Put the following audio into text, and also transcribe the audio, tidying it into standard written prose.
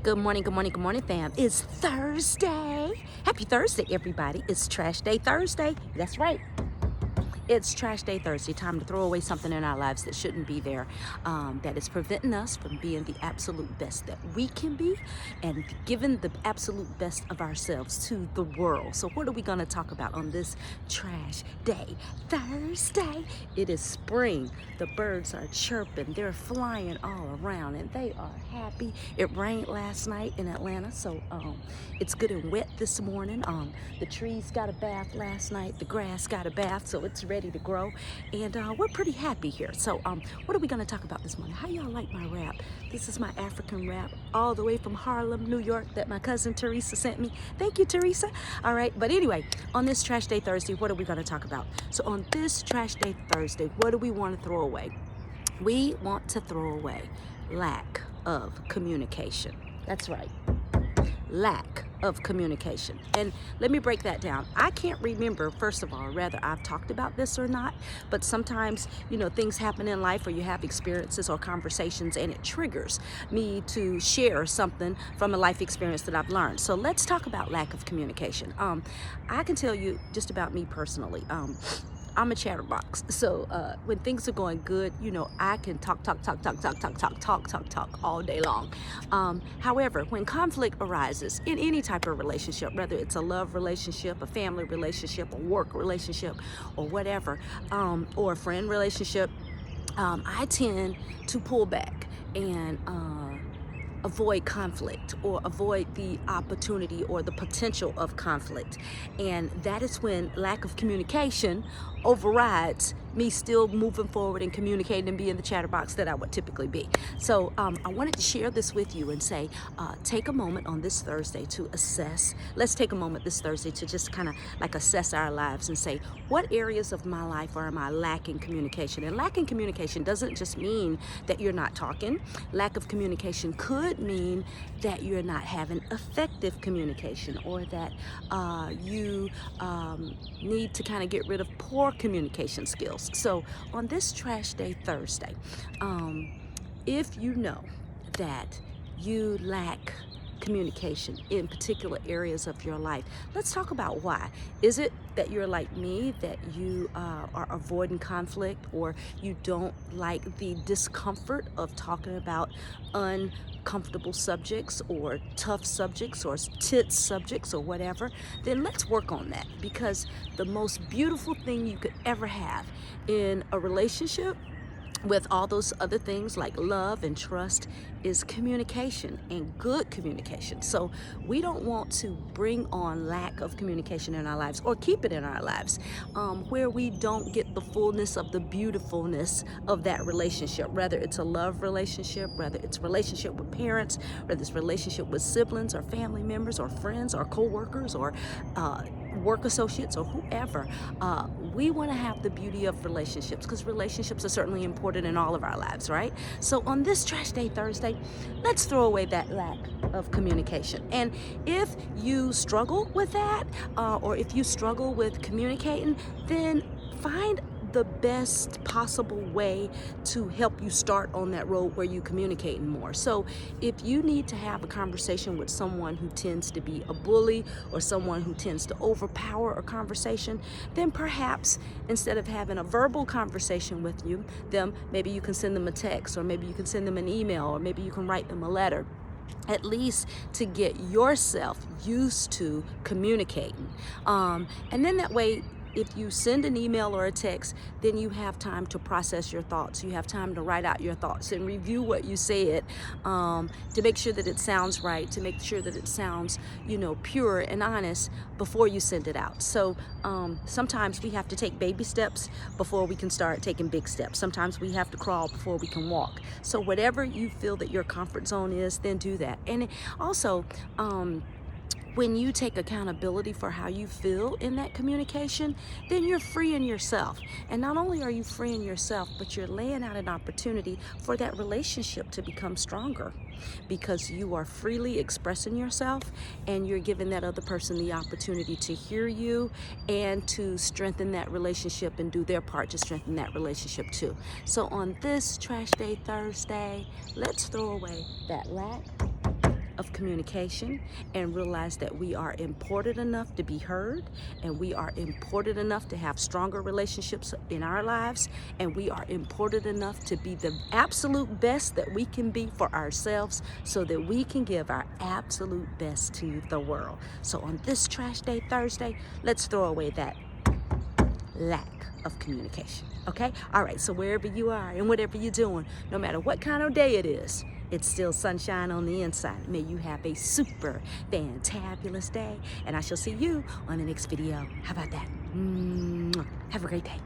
Good morning, good morning, good morning, fam. It's Thursday. Happy Thursday, everybody. It's Trash Day Thursday. That's right. It's Trash Day Thursday. Time to throw away something in our lives that shouldn't be there, that is preventing us from being the absolute best that we can be and giving the absolute best of ourselves to the world. So what are we going to talk about on this Trash Day Thursday? It is spring. The birds are chirping. They're flying all around and they are happy. It rained last night in Atlanta, so it's good and wet this morning. The trees got a bath last night. The grass got a bath, so it's ready to grow, and we're pretty happy here. So what are we going to talk about this morning? How y'all like my rap? This is my African rap all the way from Harlem, New York, that my cousin Teresa sent me. Thank you, Teresa. All right, but anyway, on this Trash Day Thursday, what are we going to talk about? So on this Trash Day Thursday, what do we want to throw away? We want to throw away lack of communication. That's right. Lack of communication. And let me break that down. I can't remember, first of all, whether I've talked about this or not, but sometimes, things happen in life or you have experiences or conversations and it triggers me to share something from a life experience that I've learned. So let's talk about lack of communication. I can tell you just about me personally. I'm a chatterbox. So when things are going good, I can talk all day long. However, when conflict arises in any type of relationship, whether it's a love relationship, a family relationship, a work relationship, or whatever, or a friend relationship, I tend to pull back and avoid conflict or avoid the opportunity or the potential of conflict. And that is when lack of communication overrides me still moving forward and communicating and being the chatterbox that I would typically be. So I wanted to share this with you and say, take a moment on this Thursday to assess. Let's take a moment this Thursday to just kind of like assess our lives and say, what areas of my life am I lacking communication? And lacking communication doesn't just mean that you're not talking. Lack of communication could mean that you're not having effective communication, or that you need to kind of get rid of poor communication skills. So on this Trash Day Thursday, if you know that you lack communication in particular areas of your life, let's talk about why. Is it that you're like me, that you are avoiding conflict, or you don't like the discomfort of talking about uncomfortable subjects or tough subjects or tense subjects or whatever? Then let's work on that, because the most beautiful thing you could ever have in a relationship, with all those other things like love and trust, is communication, and good communication. So we don't want to bring on lack of communication in our lives, or keep it in our lives, where we don't get the fullness of the beautifulness of that relationship, whether it's a love relationship, whether it's a relationship with parents, whether it's a relationship with siblings or family members or friends or co-workers or work associates or whoever. We want to have the beauty of relationships, because relationships are certainly important in all of our lives, right? So on this Trash Day Thursday, let's throw away that lack of communication. And if you struggle with that, or if you struggle with communicating, then find the best possible way to help you start on that road where you communicate more. So if you need to have a conversation with someone who tends to be a bully, or someone who tends to overpower a conversation, then perhaps instead of having a verbal conversation with them, maybe you can send them a text, or maybe you can send them an email, or maybe you can write them a letter, at least to get yourself used to communicating. And then that way, if you send an email or a text, then you have time to process your thoughts. You have time to write out your thoughts and review what you said, to make sure that it sounds right, to make sure that it sounds, pure and honest before you send it out. So sometimes we have to take baby steps before we can start taking big steps. Sometimes we have to crawl before we can walk. So whatever you feel that your comfort zone is, then do that. And also, when you take accountability for how you feel in that communication, then you're freeing yourself. And not only are you freeing yourself, but you're laying out an opportunity for that relationship to become stronger, because you are freely expressing yourself, and you're giving that other person the opportunity to hear you and to strengthen that relationship and do their part to strengthen that relationship too. So on this Trash Day Thursday, let's throw away that lack of communication and realize that we are important enough to be heard, and we are important enough to have stronger relationships in our lives, and we are important enough to be the absolute best that we can be for ourselves so that we can give our absolute best to the world. So on this Trash Day Thursday, let's throw away that lack of communication, okay? All right, so wherever you are and whatever you're doing, no matter what kind of day it is, it's still sunshine on the inside. May you have a super fantabulous day, and I shall see you on the next video. How about that? Have a great day.